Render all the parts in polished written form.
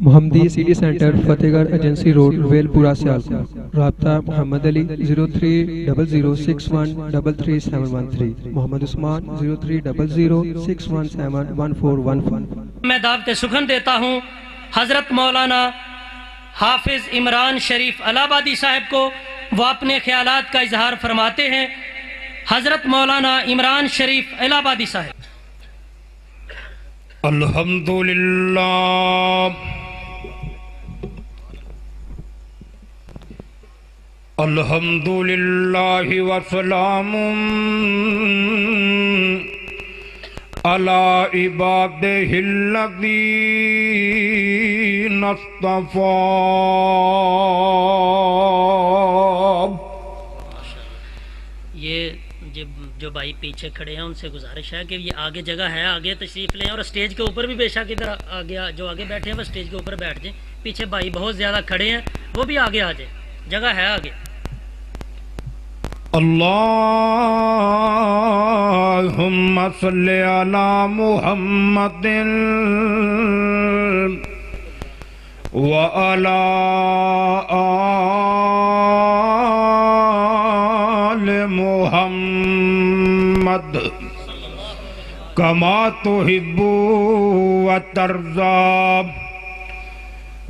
محمدی city centre فتح گڑھ agency road well پورہ سیالکوٹ. رابطہ محمد علی 030061337113. محمد عثمان 030061711415. میں دعوت سخن دیتا ہوں حضرت مولانا حافظ عمران شریف الہ آبادی صاحب کو. وہ اپنے خیالات کا اظہار فرماتے ہیں. حضرت مولانا عمران شریف الہ آبادی صاحب. الحمدللہ الحمدللہ وسلام علی عبادہ الذین اصطفیٰ. یہ جو بھائی پیچھے کھڑے ہیں ان سے گزارش ہے کہ یہ آگے جگہ ہے, آگے تشریف لیں, اور اسٹیج کے اوپر بھی بے شک ادھر آگے جو آگے بیٹھے ہیں وہ اسٹیج کے اوپر بیٹھ جائیں. پیچھے بھائی بہت زیادہ کھڑے ہیں, وہ بھی آگے آ جائیں, جگہ ہے آگے. اللہم صلی علی محمد وعلی آل محمد کما تحب وترضی.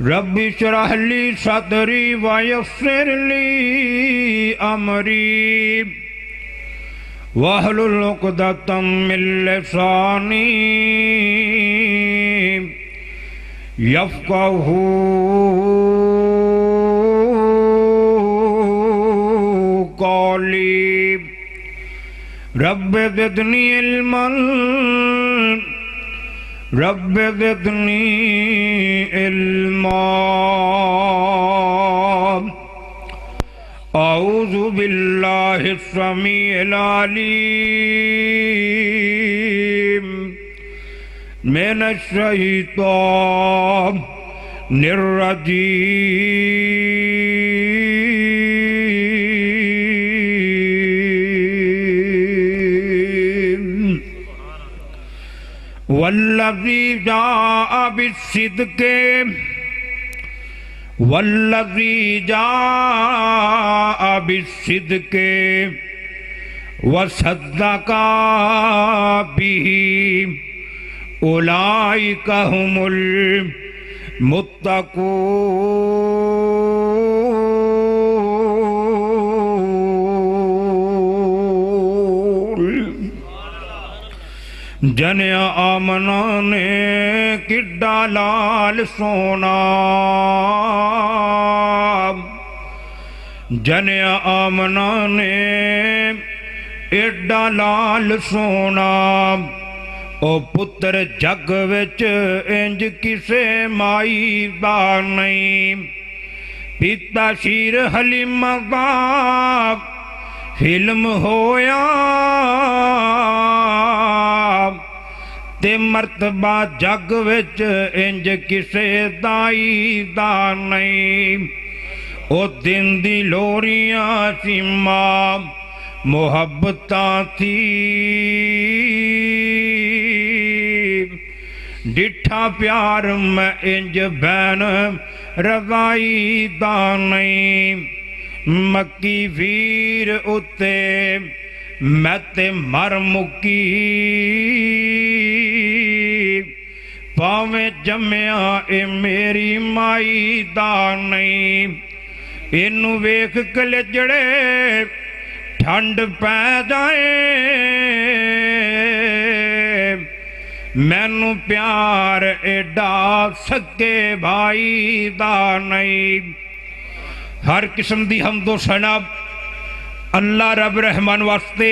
رب اشرح لی صدری ویسر لی امری واحلل عقدۃ من لسانی یفقہوا قولی. رب زدنی علما رب زدنی علما. اعوذ باللہ السمیع العلیم من الشیطان الرجیم. والذی جاء بالصدق والذی جاء بالصدق وصدق به اولئک هم المتقون. جن آمنا نے کڈا لال سونا, جن آمنا نے ایڈا لال سونا. او پتر جگ وچ انج کسے مائی دا نہیں. پیتا شیر حلیم دا فلم ہویا تے مرتبہ جگ وچ انج کسے دائی دا نہیں. او دن دی لوریاں سیماں محبتاں تھی ڈٹھا پیار میں انج بین رضائی دا نہیں. مکی ویر اتے میں تے مر مکی پاویں جمعہ اے میری مائی دا نہیں. اینو ویکھ کلجڑے ٹھنڈ پہ جائے مینوں پیار ایڈا سکے بھائی دا نہیں. ہر قسم دی حمد و ثنا اللہ رب رحمان واسطے,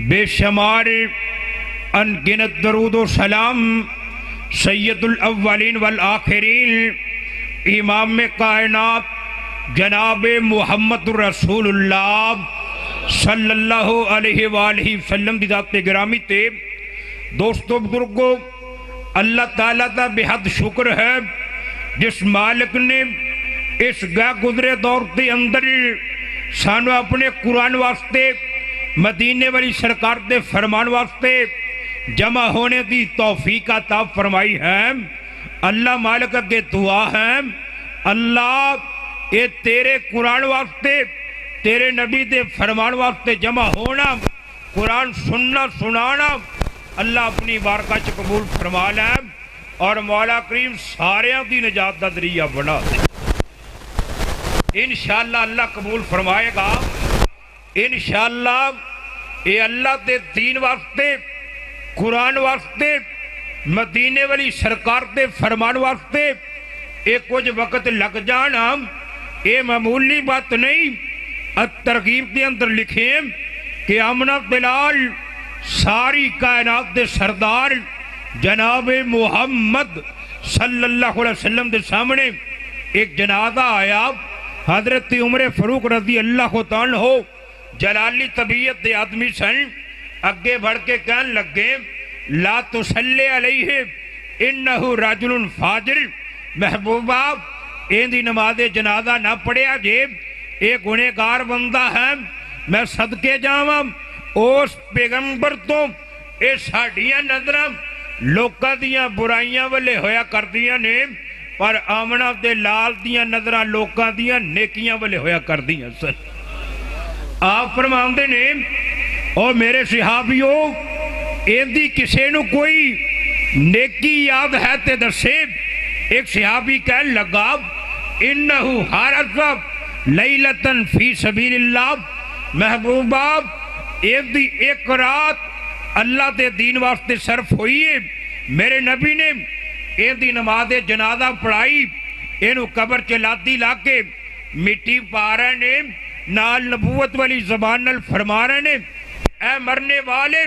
بے شمار انگنت درود و سلام سید الاولین والآخرین امام کائنات جناب محمد رسول اللہ صلی اللہ علیہ وآلہ وسلم دی ذات گرامی تے. دوستو بزرگو, اللہ تعالیٰ تا بے حد شکر ہے جس مالک نے اس گاہ گزرے دور کے اندر سانو اپنے قرآن واسطے مدینے والی سرکار دے فرمان واسطے جمع ہونے دی توفیق عطا فرمائی ہے. اللہ مالک اگے دعا ہے، اللہ یہ تیرے قرآن واسطے تیرے نبی دے فرمان واسطے جمع ہونا، قرآن سننا سنانا اللہ اپنی بارگاہ چ قبول فرما لے اور مولا کریم ساریاں دی نجات دا ذریعہ بنا دے۔ انشاءاللہ اللہ قبول فرمائے گا۔ انشاءاللہ اے اللہ دے دین واسطے، قرآن واسطے، مدینے والی سرکار دے فرمان واسطے اے کچھ وقت لگ جانا، اے معمولی بات نہیں۔ ترغیب دے اندر لکھیں کہ آمنہ بلال ساری کائنات دے سردار جناب محمد صلی اللہ علیہ وسلم دے سامنے ایک جنازہ آیا، حضرت عمر فاروق رضی اللہ تعالیٰ عنہ جلالی طبیعت دے آدمی سن، اگے بڑھ کے کہنے لگے لا تصلی علیہ انہو رجل فاجر، محبوبہ این دی نماز جنازہ نہ پڑھیا جے، ایک گنہگار بندہ ہے، میں صدقے جاواں اس پیغمبر تو اے ساڈیاں نظراں لوکاں دیاں برائیاں والے ہویا کر دیاں نے، پر آمنہ دے لال دیاں نظراں لوکاں دیاں نیکیاں والے ہویا کر دیاں سن۔ آپ فرماندے نے او میرے صحابیوں ایندی کسے نو کوئی نیکی یاد ہے تے دسے۔ ایک صحابی کہنے لگا انہو حارث لیلتن فی سبیل اللہ، محبوبہ ایندی ایک رات اللہ دے دین واسطے صرف ہوئی ہے، میرے نبی نے ایندی نماز جنازہ پڑھائی، اینو قبر چلادی لاکے مٹی پا رہے نے، نال نبوت والی زبان نال فرما رہے نے اے مرنے والے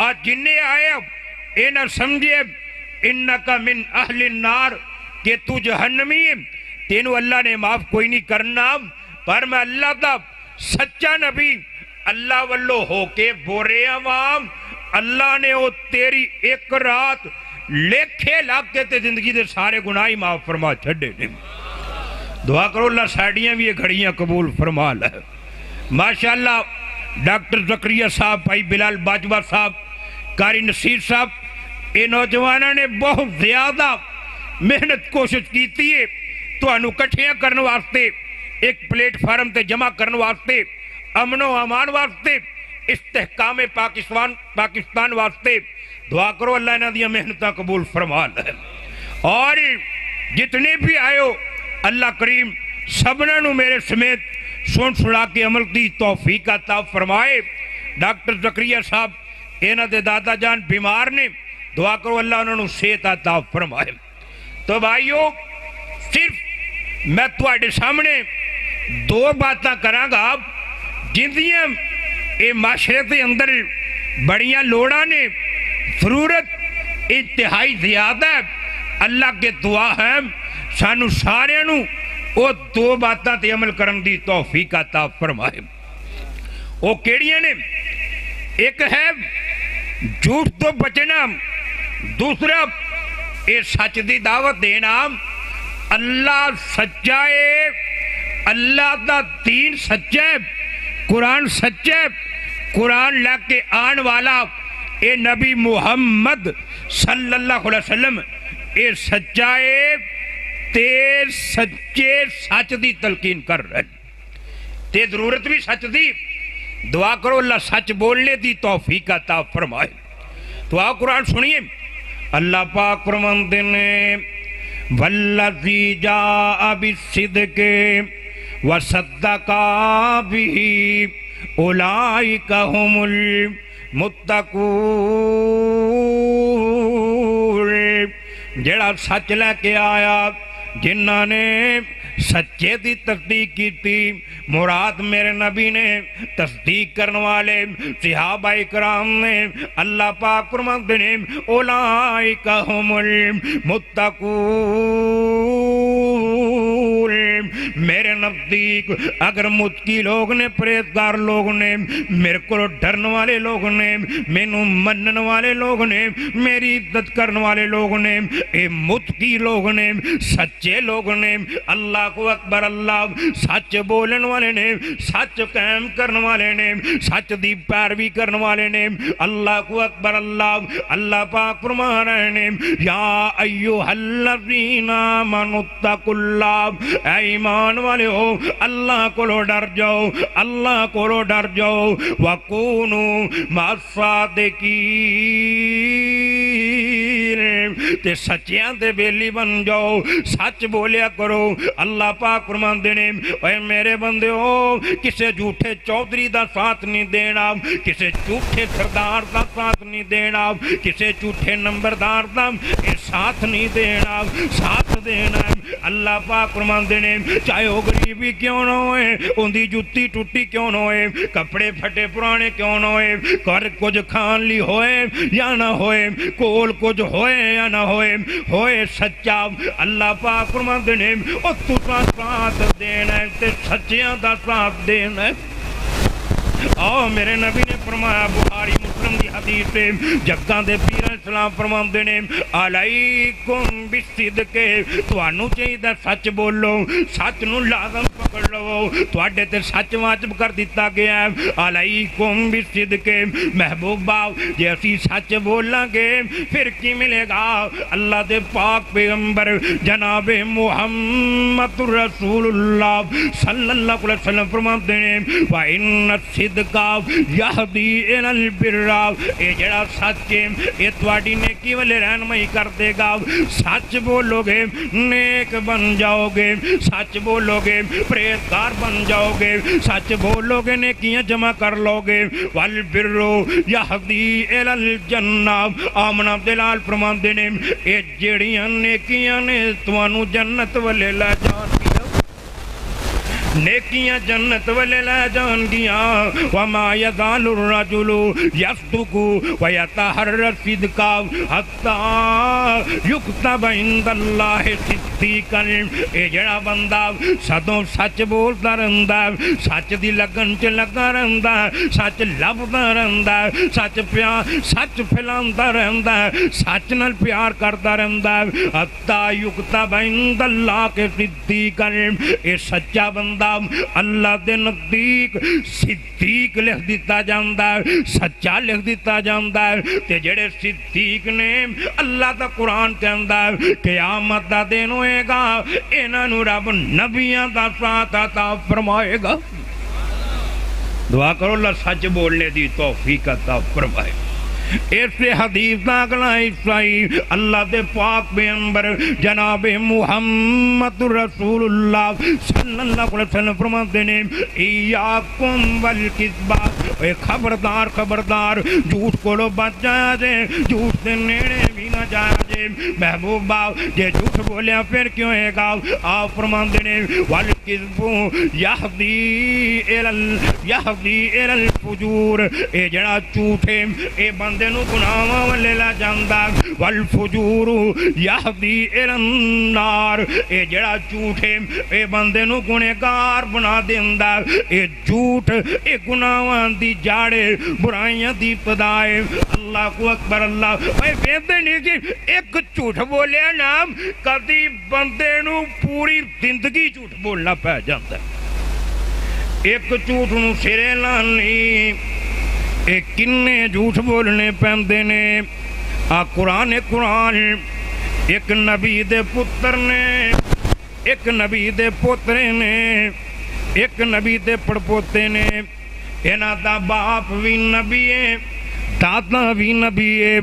آج جننے آئے اے نہ سمجھے انکا من اہل النار کہ تو جہنمی ہے، تینو اللہ نے معاف کوئی نہیں کرنا، پر میں اللہ دا سچا نبی اللہ واللو ہو کے بورے عوام، اللہ نے وہ تیری ایک رات لیکھے لاکے تے زندگی دے سارے گناہی معاف فرما چھڑے نے۔ دعا کرو اللہ ساڑیاں بھی یہ گھڑیاں قبول فرما لے۔ ماشاءاللہ ڈاکٹر زکریا صاحب، بھائی بلال باجوہ صاحب، قاری نصیر صاحب، اے نوجوانہ نے بہت زیادہ محنت کوشش کیتی ہے تو انو کٹھیاں کرنے واسطے، ایک پلیٹ فارم تے جمع کرنے واسطے، امن و امان واسطے، استحکام پاکستان واسطے۔ دعا کرو اللہ انہاں دیاں محنتاں قبول فرما لے۔ اور جتنے بھی آئے ہو اللہ کریم سبنا نو میرے سمیت سن سنا کے عمل دی توفیق عطا فرمائے۔ ڈاکٹر زکریا صاحب انہاں دے دادا جان بیمار نے، دعا کرو اللہ انہاں نو صحت عطا فرمائے۔ تو بھائیو صرف میں تواڈے سامنے دو باتاں کراں گا جندیاں اے معاشرے دے اندر بڑیاں لوڑاں نے، ضرورت انتہائی زیادہ ہے۔ اللہ کے دعا ہے سانو سارے نو او دو باتاں تے عمل کرن دی توفیق عطا فرمائے۔ او کیڑیاں نے؟ ایک ہے جھوٹ تو بچنا، دوسرا اے سچ دی دعوت دینا۔ اللہ سچا ہے، اللہ دا دین سچا ہے، قرآن سچا ہے، قرآن لے کے آن والا اے نبی محمد صلی اللہ علیہ وسلم اے سچا ہے تے سچے سچ دی تلقین کر رہے تے ضرورت بھی سچ دی۔ دعا کرو اللہ سچ بولنے دی توفیق عطا فرمائے۔ تو آؤ قرآن سنیے، اللہ پاک فرماندے نے والذی جاء بالصدق وصدق به اولئک هم المتقون۔ جڑا سچ لے کے آیا، جنہاں نے سچے دی تصدیق کی تھی، مراد میرے نبی نے، تصدیق کرنے والے صحابہ اکرام نے، اللہ پاک فرماتے ہیں اولئک هم المتقون۔ میرے نزدیک اگر متقی لوگ نے پرہیزگار لوگ نے میرے کو ڈرن والے لوگ نے مینوں منن والے لوگ نے میری عزت کرنے والے لوگ نے اے متقی لوگ نے سچے لوگ نے اللہ کو اکبر اللہ سچ بولن والے نے سچ قائم کرنے والے نے سچ دی پیروی کرنے والے نے اللہ کو اکبر اللہ اللہ پاک فرما رہے نے یا ایھا الذین آمنوا اتقوا اللہ اے ایمان والے ہو اللہ کو ڈر جاؤ اللہ کو ڈر جاؤ وَكُونُوا مَعَ الصَّادِقِينَ تے سچیاں تے بیلی بن جاؤ سچ بولیا کرو اللہ پاک فرماندے نے اے میرے بندے ہو کسے جھوٹے چودھری دا ساتھ نہیں دینا کسے جھوٹے سردار دا ساتھ نہیں دینا کسے جھوٹے نمبردار دا ساتھ نہیں دینا ساتھ دینا اللہ پاک فرماندے نے چاہے وہ غریبی کیوں نہ ہوئے ان دی جُتی ٹوٹی کیوں نہ ہوئے کپڑے پھٹے پرانے کیوں نہ ہوئے کر کچھ کھان لی ہوئے یا نہ ہوئے کول کچھ ہوئے یا نہ ہوئے سچا اللہ پاک فرماندے نے او تو ساتھ دینا ہے تے سچیاں دا ساتھ دینا ہے میرے نبی نے فرمایا بخاری مسلم دی حدیث سے جگاں دے پیر اسلام فرماندے نے علیکم بالصدق تانوں چاہیے سچ بولو سچ نو لازم پکڑ لو تواڈے تے سچ واجب کر دیتا گیا ہے علیکم بالصدق محبوبا جے اسی سچ بولاں گے پھر کی ملے گا اللہ دے پاک پیغمبر جناب محمد رسول اللہ صلی اللہ علیہ وسلم فرماندے نے وَإِنَّ الصِّدْقَ یہدی الی البر اے جڑا سچ ہے اے تواڈی نیکی والے رہنمائی کر دے گا سچ بولو گے نیک بن جاؤ گے سچ بولو گے پرہیزگار بن جاؤ گے سچ بولو گے نیکیاں جمع کر لو گے والبر یہدی الی الجنہ آمنہ دلال فرماندے نے اے جڑیاں نیکیاں نے تانوں جنت والے لے جان نیکیاں جنت والے لے جان گیا وما یزال الرجل یصدق ویتحرى الصدق حتی یکتب عند اللہ صدیقا اے جڑا بندہ سدوں سچ بولتا رہندا سچ دی لگن چ لگا رہندا سچ لبدا رہندا سچ پھیلاندا رہندا سچ نال پیار کردا رہندا حتی یکتب عند اللہ کے صدیقا اے سچا بندہ اللہ دے نزدیک صدیق لکھ دیتا جاندا ہے سچا لکھ دیتا جاندا ہے تے جڑے صدیق نے اللہ دا قرآن کہندا ہے قیامت دا دن ہوئے گا انہاں نوں رب نبیاں دا ساتھ عطا فرمائے گا دعا کرو اللہ سچ بولنے دی توفیق عطا فرمائے ایسے حدیث ناکلہ عیسائی اللہ دے پاک پیغمبر جناب محمد رسول اللہ صلی اللہ علیہ وسلم فرماتے ہیں ایاکم والکذبہ اے خبردار خبردار جھوٹ کو لو بچ جایا جے جھوٹ سے نیڑے بھی نہ جایا جے محبوبہ جے جھوٹ بولیا پھر کیوں ہے گا آپ فرماتے ہیں والکذب یہدی الی الفجور اے جڑا جھوٹے اے بندے نو گناہاں والے لا جاندا والفجور یہدی الی النار اے جڑا جھوٹ ہے اے بندے نو گنہگار بنا دیندا اے جھوٹ اے گناہاں دی جاڑے برائیاں دی ابتدائے اللہ کو اکبر اللہ اے ویندے نہیں جی ایک جھوٹ بولیا نا کدی بندے نو پوری زندگی جھوٹ بولنا پہ جاندا ایک جھوٹ نو سرے لانی اے کنے جھوٹ بولنے پیندے نے آ قرآن ایک نبی دے پتر نے ایک نبی دے پوترے نے ایک نبی دے پڑپوتے نے اینا دا باپ بھی نبی ہے دادا بھی نبی ہے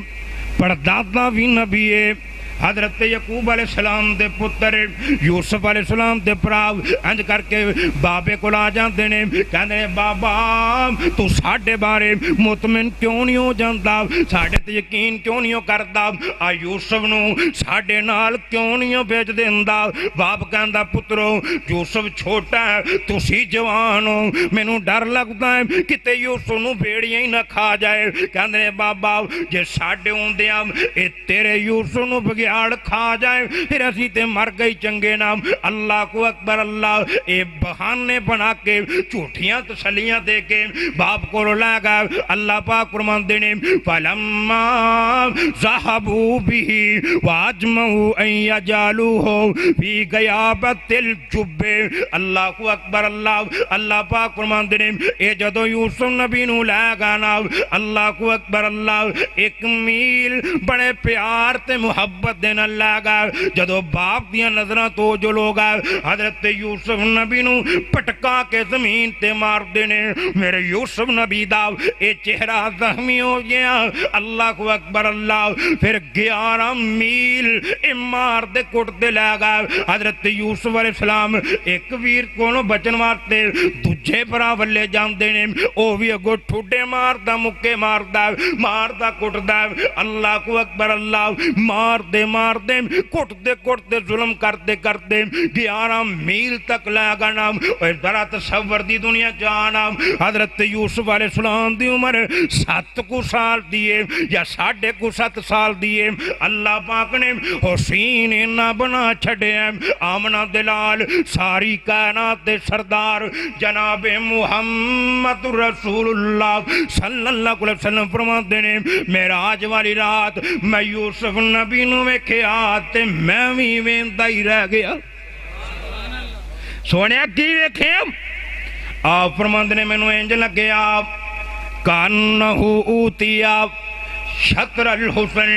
پردادا بھی نبی ہے حضرت یعقوب علیہ السلام دے پتر یوسف علیہ السلام دے پراو انج کر کے بابے کو لا جاندے نے کہندے نے بابا تو ساڈے بارے مطمئن کیوں نہیں ہو جاندا ساڈے تے یقین کیوں نہیں کردا آ یوسف نو ساڈے نال کیوں نہیں بھیج دیندا باپ کہندا پترو یوسف چھوٹا ہے تسی جوان ہو مینوں ڈر لگدا ہے کتے یوسف نو بھیڑیاں ہی نہ کھا جائے کہندے نے بابا جے ساڈے ہوندیاں اے تیرے یوسف نو بگیاڑ کھا جائے پھر اسی تے مر گئی چنگے نام اللہ کو اکبر اللہ اے بہانے بنا کے جھوٹیاں تسلیاں دے کے باپ کو رلا گا اللہ پاک فرماندے نے فلما ذهبوا به واجمعوا ان يجعلوه في غيابت الجب اللہ کو اکبر اللہ پاک فرماندے نے اے جدو یوسف نبی نو لے گا نا اللہ کو اکبر اللہ ایک میل بڑے پیار تے محبت دینا لگا جدو باپ دیا نظرہ تو جو لوگا حضرت یوسف نبی نو پٹکا کے زمین تے مار دینے میرے یوسف نبی دا اے چہرہ زخمی ہو گیا اللہ کو اکبر اللہ پھر 11 میل مار دے کٹ دے لگا حضرت یوسف علیہ السلام ایک ویر کونو بچن واسطے دجھے برا ولے جان دینے او بھی اگو ٹھوڑے مار دا مکے مار دا کٹ دا اللہ کو اکبر اللہ مار دے کٹ دے ظلم کرتے 11 میل تک لگا نام اور ذرا تصور دی دنیا جانا حضرت یوسف علیہ السلام دی عمر 7 کو سال دیے یا 7.5 سال دیے اللہ پاک نے حسین نہ بنا چھڑے آمنہ دلال ساری کائنات دے سردار جناب محمد رسول اللہ صلی اللہ علیہ وسلم فرماتے ہیں معراج والی رات میں یوسف نبی نو ویکھیا تے میں بھی ویندا ہی رہ گیا سونے کی ویکھے آپ فرماندے نے مینوں انج لگیا کانہو اوتیا شطر الحسن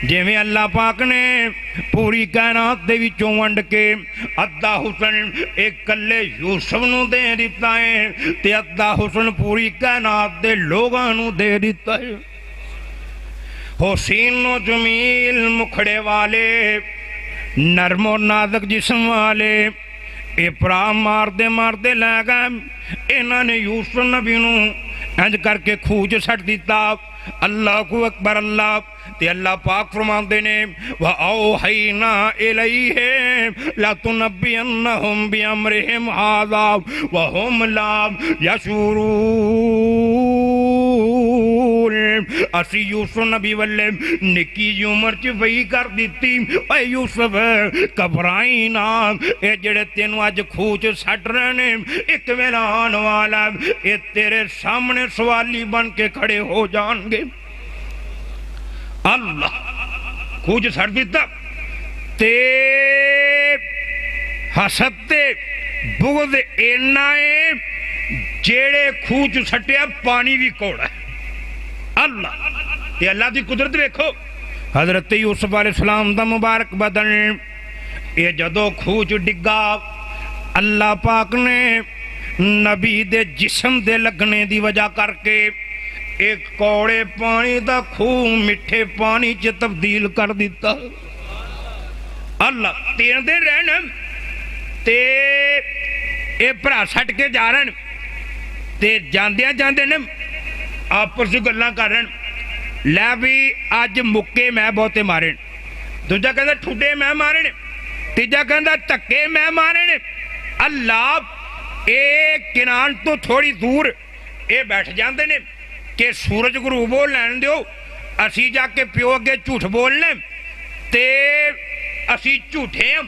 جویں اللہ پاک نے پوری کائنات دے وچوں ونڈ کے ادھا حسن ایک کلے یوسف نو دے دیتا ہے تے ادھا حسن پوری کائنات دے لوگاں نو دے دیتا ہے حسین و جمیل مکھڑے والے نرم و نازک جسم والے اے پرا مار دے لے گئے انہاں نے یوسف نبی نو انج کر کے کھوج سٹ دیتا اللہ کو اکبر اللہ تے اللہ پاک فرماندے نے وَأَوْحَيْنَا إِلَيْهِمْ لَتُنَبِّئَنَّهُمْ بِأَمْرِهِمْ هَذَا وَهُمْ لَا يَشْعُرُونَ اسی یوسف نبی والے نکی جی عمر چ وہی کر دیتی اے یوسف گھبرائی نہ اے جڑے تینوں اج کھوچ سٹ رہے نے ایک ویلان والا اے تیرے سامنے سوالی بن کے کھڑے ہو جان گے اللہ کچھ سڑ دیتا تے حسد تے بغض اینائے جیڑے کھوچ سٹیا پانی بھی کوڑا ہے اللہ تے اللہ دی قدرت دیکھو حضرت یوسف علیہ السلام دا مبارک بدن یہ جدو کھوچ ڈگا اللہ پاک نے نبی دے جسم دے لگنے دی وجہ کر کے ایک کوڑے پانی دا خوہ مٹھے پانی چ تبدیل کر دیتا اللہ تین دے رہنے تے اے پرا سٹ کے جا رہے تے جاندے نے آپس سے گلاں کر رہے لے بھی آج مکے میں بہتے مارے دوجا کہندا ٹھڈے میں مارے تیجا کہندا تکے میں مارے اللہ اے کنان تو تھوڑی دور اے بیٹھ جاندے نے کہ سورج غروب ہو لین دیو اسی جا کے پیو اگے جھوٹ بولنے تے اسی جھوٹے ہیں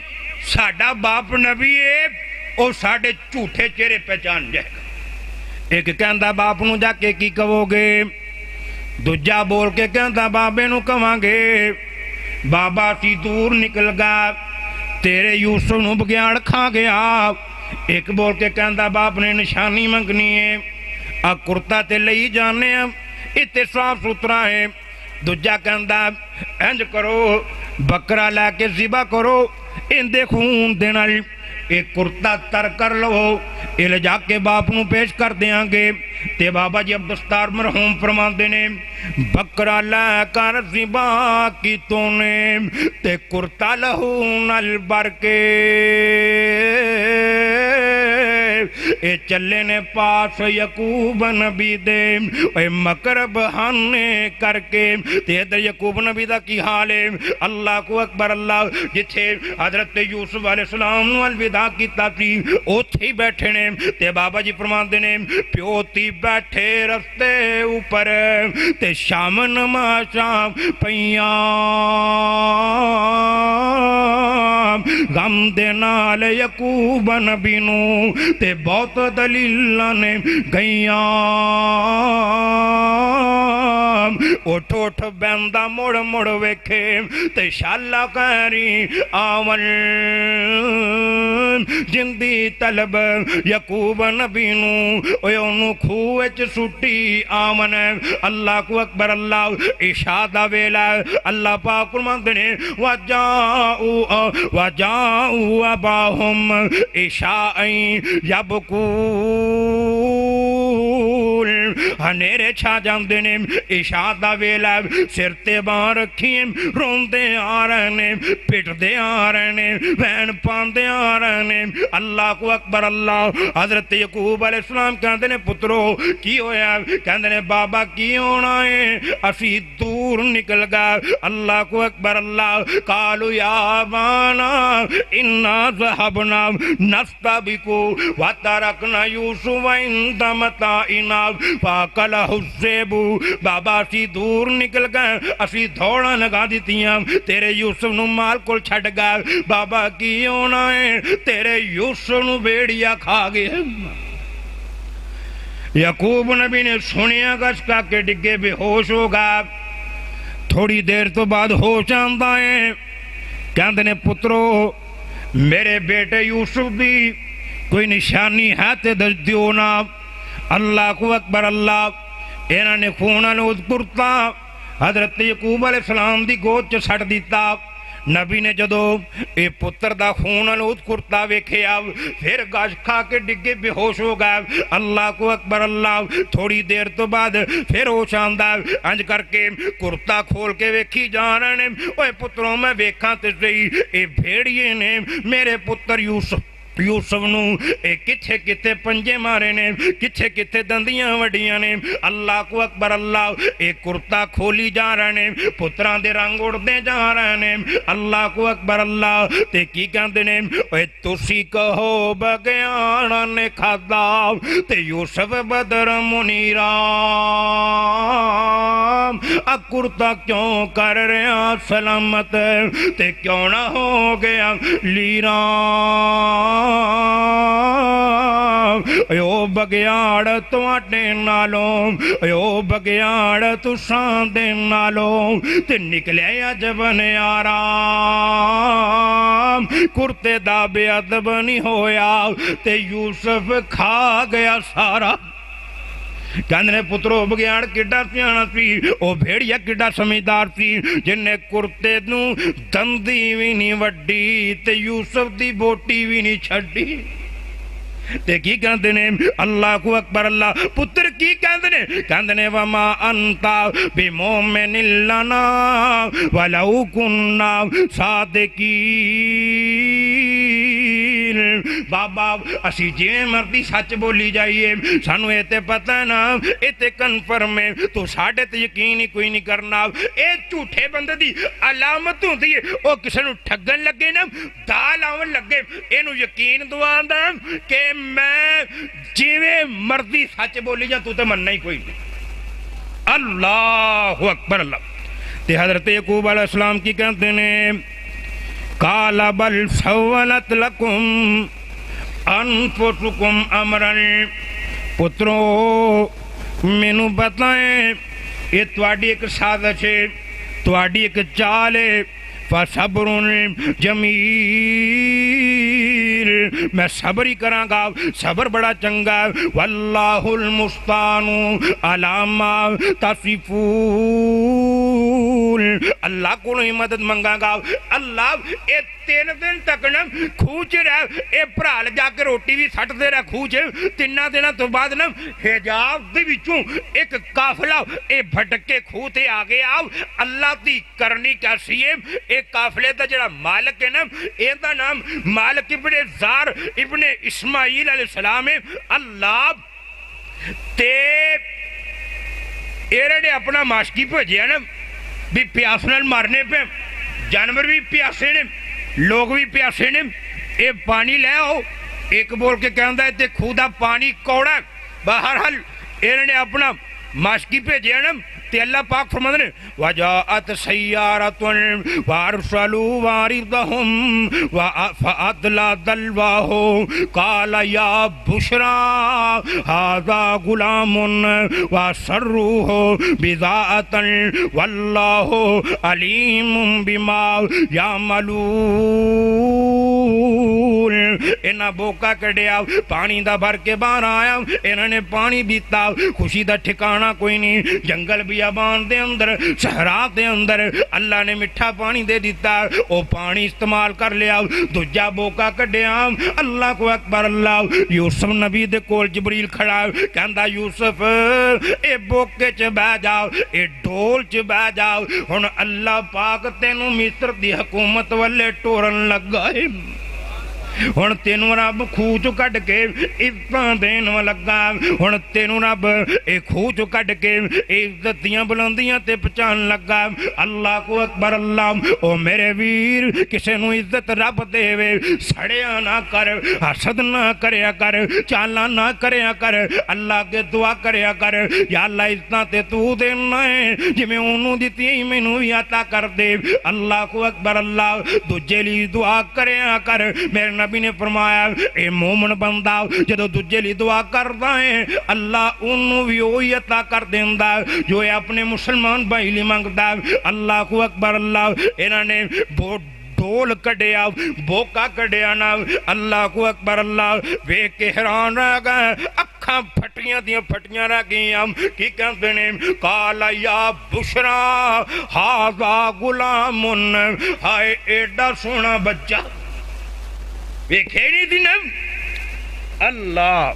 ساڈا باپ نبی ہے او ساڈے جھوٹے چہرے پہچان جائے گا ایک کہندا باپ نو جا کے کی کہو گے دوجا بول کے کہندا بابے نو کہاں گے بابا سی دور نکل گا تیرے یوسف نو بگیاڑ کھا گیا ایک بول کے کہندا باپ نے نشانی منگنی ہے کرتا تے لئی جانے ہیں اتے صاف ستھرا ہے دوجا کہندا انج کرو بکرا لے کے ذبح کرو اندے خون دینا ایک کرتا تر کر لو یہ لے جا کے باپ نو پیش کر دیاں گے تے بابا جی عبدالستار مرحوم فرمان دینے بکرا لے کر ذبح کی تو نے تے کرتا لہو نل بر کے اے چلے نے پاس یعقوب نبی دے اے مکر بہانے کر کے تے ادھر یعقوب نبی دا کی حال ہے اللہ کو اکبر اللہ جتھے حضرت یوسف علیہ السلام نو الوداع کیتا سی اوتھے بیٹھے نے تے بابا جی فرماندے نے پیوتی بیٹھے رستے اوپر تے شام نمازاں پیاں غم دے نال یعقوب نبی نو تے بہت دلیلاں نے گئیاں اٹھ اٹھ بیندا مڑ مڑ ویکھے تے شالا کری آون جندی طلب یعقوب نبی نو اوے اونوں کھوہ وچ سٹی آون اللہ کو اکبر اللہ عشاء دا ویلا اللہ پاک فرماندے نے وجاؤ اباہم عشاء یبکون ہنیرے چھا جاندے نے عشاء دا ویلا سر تے باں رکھیں روندے آ رہے نے پٹدے آ رہے نے وین پاندے آ رہے نے اللہ کو اکبر اللہ حضرت یعقوب علیہ السلام کہندے نے پترو کی ہویا کہندے نے بابا کی ہونا ہے اسی دور نکل گا اللہ کو اکبر اللہ قالوا یا بانا انا ذهبنا نستبق وتركنا يوسف عند متاعنا فاكله الذئب بابا اسی دور نکل گئے اسی دوڑاں لگا دیتیاں تیرے یوسف نو مال کول چھڈ گئے بابا کی ہونا ہے تیرے یوسف نو بیڑیا کھا گئے یعقوب نبی نے سنیا گچکا کے ڈگے بے ہوش ہوگا تھوڑی دیر تو بعد ہوش آندا ہے کہندے نے پترو میرے بیٹے یوسف دی کوئی نشانی ہے تے دیو نا اللہ کو اکبر اللہ انہاں نے خونہ نو اذکرتا حضرت یعقوب علیہ السلام دی گود چ سٹ دیتا نبی نے جدو اے پتر دا خون الود کرتا ویکھیا پھر گاش کھا کے ڈگے بے ہوش ہو گئے اللہ کو اکبر اللہ تھوڑی دیر تو بعد پھر ہوش آندا انج کر کے کرتا کھول کے ویکھی جا رہے نے اوے پتروں میں ویکھاں تے صحیح اے بھیڑیے نے میرے پتر یوسف نو اے کتھے کتھے پنجے مارے نے کتھے کتھے دندیاں وڈیاں نے اللہ کو اکبر اللہ اے کرتا کھولی جا رہے نے پتران دے رنگ اڑدے جا رہے نے اللہ کو اکبر اللہ تے کی کہندے نے اے تسی کہو بگیانا نے کھادا تے یوسف بدر منیرام کرتا کیوں کر رہا سلامت تے کیوں نہ ہو گیا لیرام ایو بگیاڑ تواڈے نالوں ایو بگیاڑ تساں دے نالوں تے نکلے عجب نیارا کرتے دا بے ادب نہیں ہویا تے یوسف کھا گیا سارا کہندے نے پترو بگیاڑ کڈا سیاںا سی او بھیڑیا کڈا سمجھدار سی جن نے کرتے نو دندی وی نہیں وڈی تے یوسف دی بوٹی وی نہیں چھڈی تے کی کہندے نے اللہ کو اکبر اللہ پتر کی کہندے نے وما انتا بمومن لنا ولو کنا صادقین بابا اسی جویں مرضی سچ بولی جائیے سانو اے تے پتہ نا اے تے کنفرم ہے تو ساڈے تے یقین ہی کوئی نہیں کرنا اے جھوٹے بندے دی علامت ہوندی ہے او کسے نو ٹھگن لگے نا دال آون لگے اینو یقین دواندا کہ میں جویں مرضی سچ بولی جا تو تے مننا ہی کوئی نہیں اللہ اکبر اللہ تے حضرت یعقوب علیہ السلام کی کہتے ہیں قال بل سولت لکم انفسکم امرن پترو مینوں بتائیں یہ تواڈی ایک سازش ہے تواڈی ایک چال ہے فصبر جمیل میں صبر ہی کراں گا صبر بڑا چنگا واللہ المستعان علی ما تصفون اللہ کو ہی مدد منگا گا اللہ اے 3 دن تک نا خوہ چ رہ اے بھرا جا کے روٹی بھی سٹ دے رہا خوہ چ 3 دنوں تو بعد نا حجاب دے وچوں ایک قافلہ اے بھٹک کے خوہ تے آ گیا اللہ دی کرنی کیسی ہے اے قافلے دا جڑا مالک ہے نا اے دا نام مالک ابن زار ابن اسماعیل علیہ السلام ہے اللہ تے ایرے نے اپنا ماشکی بھیجیا نا بھی پیاس نال مرنے پہ جانور بھی پیاسے نے لوگ بھی پیاسے نے اے پانی لے آؤ ایک بول کے کہندا ہے تے خوہ دا پانی کوڑا بہرحال ایرے نے اپنا ماشکی بھیجیا نا تے اللہ پاک فرماتے ہیں وَجَاءَتْ سَيَّارَةٌ وَأَرْسَلُوا وَارِدَهُمْ فَأَدْلَىٰ دَلْوَاهُ قَالَ يَا بُشْرَىٰ هَٰذَا غُلَامٌ وَأَسَرُّوهُ بِضَاعَةً وَاللَّهُ عَلِيمٌ بِمَا يَعْمَلُونَ انہاں بوکا کڈیا پانی دا بھر کے باہر آیا انہاں نے پانی پیتا خوشی دا ٹھکانہ کوئی نہیں جنگل بیابان دے اندر صحرا دے اندر اللہ نے مٹھا پانی دے دیتا او پانی استعمال کر لیا دوجا بوکا کڈیا اللہ کو اکبر اللہ یوسف نبی دے کول جبریل کھڑا کہندا یوسف اے بوکے چ بہ جاؤ اے ڈول چ بہ جاؤ ہن اللہ پاک تینوں مصر دی حکومت والے ٹورن لگا ہے ہن تینوں رب خوہ چوں کڈ کے عزتاں دین لگا ہن تینوں رب اے خوہ چوں کڈ کے عزت دیاں بلندیاں تے پہچان لگا اللہ کو اکبر اللہ او میرے ویر کسے نوں عزت رب دے سڑیا نہ کر حسد نہ کریا کر چالاں نہ کریا کر اللہ کے دعا کریا کر یا اللہ عزتاں تے تو دینا ہے جویں اونوں دتی مینوں وی عطا کر دے اللہ کو اکبر اللہ دوجے لئی دعا کریا کر میرے نبی نے فرمایا اے مومن بندہ جدو دجے لی دعا کردا ہے اللہ انہوں بھی وہی عطا کر دیندا جو اپنے مسلمان بھائی لی منگدا اللہ کو اکبر اللہ انہاں نے ڈول کڈیا بوکا کڈیا نا اللہ کو اکبر اللہ ویکھ کے حیران رہ گئے اکھاں پھٹیاں دیاں پھٹیاں رہ گئیاں کی کہندے نے قال یا بشرا ھذا غلام ہائے ایڈا سونا بچہ ویکھے نہیں تھی نا اللہ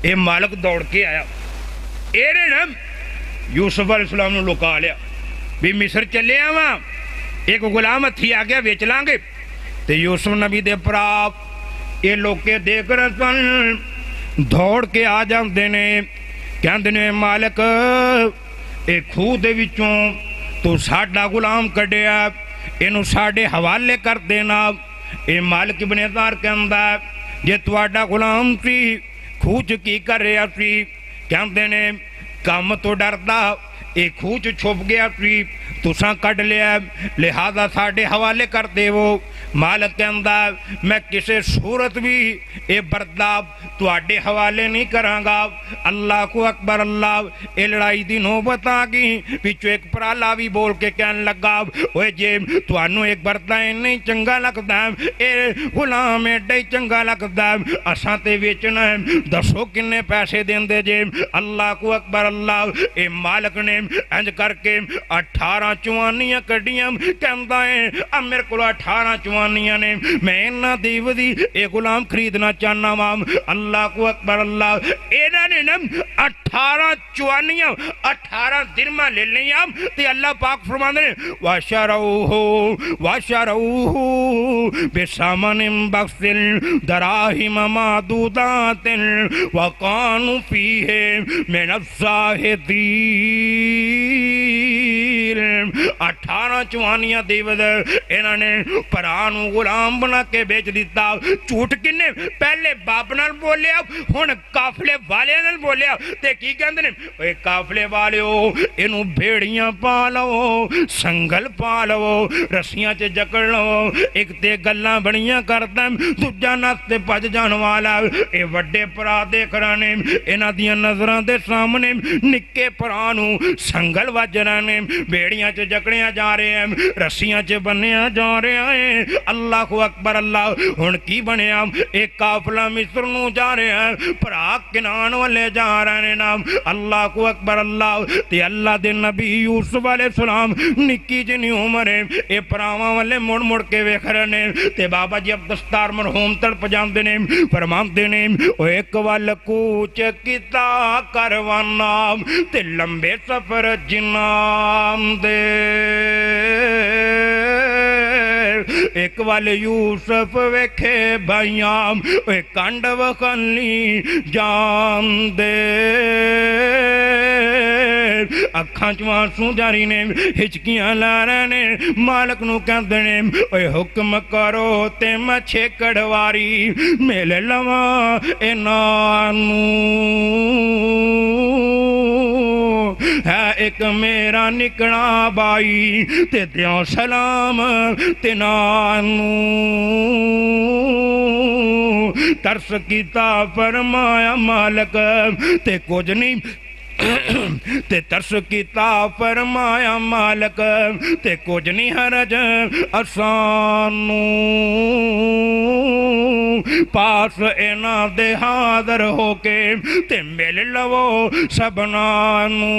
اے مالک دوڑ کے آیا ایرے نا یوسف علیہ السلام نے لکا لیا بھی مصر چلے آواں ایک غلام ہتھی آ گیا بیچ لیں گے تے یوسف نبی دے پراپ یہ لوگ کے دیکھ رہے سن دوڑ کے آ جاندے نے کہندے نے مالک اے خوہ دے وچوں تو ساڈا غلام کڈیا اینوں ساڈے حوالے کر دینا اے مالک ابن زار کہندا جے تواڈا غلام سی خوہ چ کی کر رہا سی کہندے نے کم تو ڈردا اے خوہ چ چھپ گیا سی تساں کڈ لیا لہذا ساڈے حوالے کر دیو مالک کہندا میں کسے صورت بھی اے برداب تواڈے حوالے نہیں کراں گا اللہ کو اکبر اللہ اے لڑائی دی نوبت آ گئی وچوں ایک پرالا بھی بول کے کہن لگا اوے جے تانوں ایک بردا نہیں چنگا لگدا اے غلام ایڈا ہی چنگا لگدا اساں تے ویچنا ہے دسو کنے پیسے دیندے جے اللہ کو اکبر اللہ اے مالک نے انج کر کے 18 چوانیاں کڈیاں کہندا ہے اب میرے کول 18 چوانیاں نے میں انہاں دی ودی اے غلام خریدنا چاہنا وا اللہ کو اکبر اللہ انہاں نے 18 چوانیاں 18 درہم لے لیاں تے اللہ پاک فرماندے نے واشروہ بثمن بخس دراہم معدودات وکانوا فیہ من الزاہدین 18 چوانیاں دیود انہاں نے پرانو غلام بنا کے بیچ دیتا جھوٹ کنے پہلے باپ نال بولیا ہن قافلے والے نال بولیا تے کی کہندے نے اے قافلے والےو اینو بھیڑیاں پا لو سنگل پا لو رسیاں چ جکڑ لو ایک تے گلاں بڑیاں کردا دوجا نس تے بھج جان والا اے وڈے پرا دیکھ رہے نے انہاں دیاں نظراں دے سامنے نکے پرانو سنگل وج رہے نے بھیڑیاں چ جکڑیاں جا رہے ہیں رسیاں چ بنیا جا رہا ہے اللہ اکبر اللہ ہن کی بنیا ایک قافلہ مصر نو جا رہے ہیں بھرا کنان والے جا رہے ہیں نام اللہ اکبر اللہ تے اللہ دے نبی یوسف علیہ السلام نکی جنی عمر ہے اے پراواں والے مڑ مڑ کے ویکھ رہے نے تے بابا جی اب دستار مرحوم تڑپ جاندے نے فرماندے نے او ایک ول کوچ کیتا کروانا تے لمبے سفر جنام دے ایک وال یوسف ویکھے بھائیام ایک کانڈ وخلی جام دے اکھاں چ آنسو جاری نے ہچکیاں لا رہے نے مالک نو کہندے نے اوے حکم کرو تے میں چھیکڑ واری میلے لواں انہاں نو ہے ایک میرا نکڑا بائی تے دیاں سلام تینانو ترس کیتا فرمایا مالک تے کچھ نہیں تے ترس کیتا فرمایا مالک تے کچھ نہیں حرج اسانو پاس اینا دے حاضر ہو کے تے مل لو سبنانو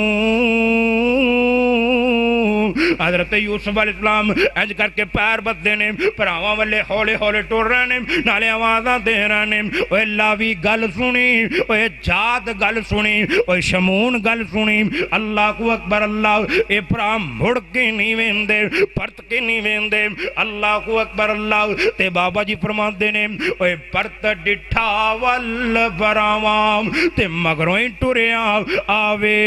حضرت یوسف علیہ السلام انج کر کے پیر بدے نے پراواں والے ہولے ہولے ٹر رہے نے نالے آوازاں دے رہے نے اوے لاوی گل سنی اوے جاد گل سنی اوے شمون گل سنی اللہ اکبر اللہ اے پرا مڑ کے نہیں ویندے پرت کے نہیں ویندے اللہ اکبر اللہ تے بابا جی فرماندے نے اوے پرت ڈٹھا ول براواں تے مگروں ہی ٹریا آوے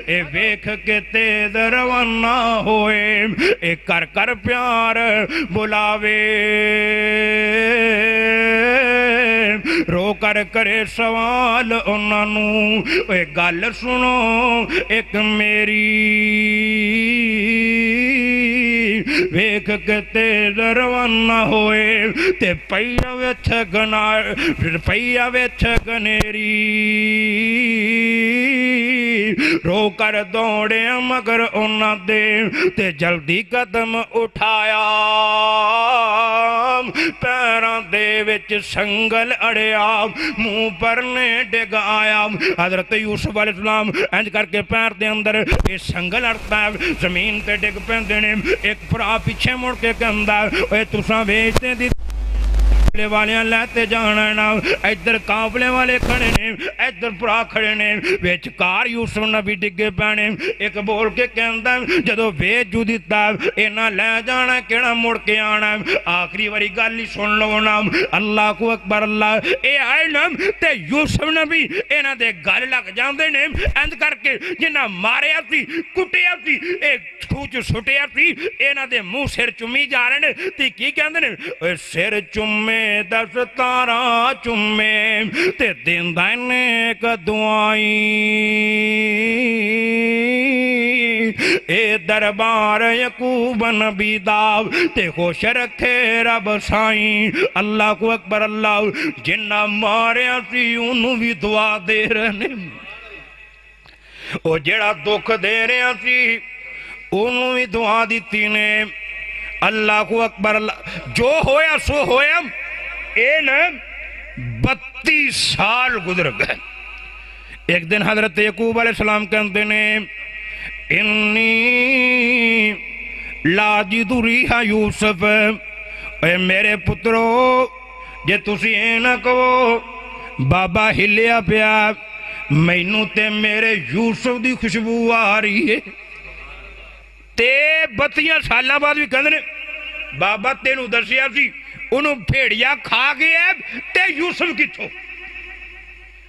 اے ویکھ کے تیز روانہ ہوئے اے کر کر پیار بلاوے رو کر کرے سوال انہاں نو اے گل سنو ایک میری ویکھ کے تیز روانہ ہوئے تے پیا وچ گنیری رو کر دوڑے مگر انہاں دے تے جلدی قدم اٹھایا پیران دے وچ سنگل اڑیا منہ پر نے ڈگ آیا حضرت یوسف علیہ السلام انج کر کے پیر دے اندر یہ سنگل اڑتا ہے زمین تے ڈگ پیندے نے ایک پرا پیچھے مڑ کے کہندا اے تساں ویچتے دی قافلے والیاں لیتے جانا نا ادھر قافلے والے کھڑے نے ادھر پرا کھڑے نے وچ کار یوسف نبی ڈگے پینے ایک بول کے کہندا جدو ویچ جو دیتا اینا لے جانا کیڑا مڑ کے آنا آخری واری گل ہی سن لو نا اللہ کو اکبر اللہ اے آئے نا تے یوسف نبی اینا دے گل لگ جاندے نے اند کر کے جنہ ماریا سی کٹیا سی اے کھوچ سٹیا سی اینا دے منہ سر چمی جا رہے نے تی کی کہندے نے اے سر چمے دستاراں چمے تے دیندہ نیک دعائیں اے دربار یعقوب نبی داو تے خوش رکھے رب سائیں اللہ کو اکبر اللہ جنہ ماریا سی انہوں بھی دعا دے رہنے او جڑا دکھ دے رہا سی انہوں بھی دعا دیتی نے اللہ کو اکبر اللہ جو ہویا سو ہویا اے نا 32 سال گزر گئے ایک دن حضرت یعقوب علیہ السلام کہتے نے انی لاجد ریحا یوسف اے میرے پترو جے تسی اے نہ کہو بابا ہلیا پیا مینوں تے میرے یوسف دی خوشبو آ رہی ہے تے 32 سالاں بعد بھی کہندے نے بابا تینوں دسیا سی انہوں بھیڑیا کھا گیا تے یوسف کتھوں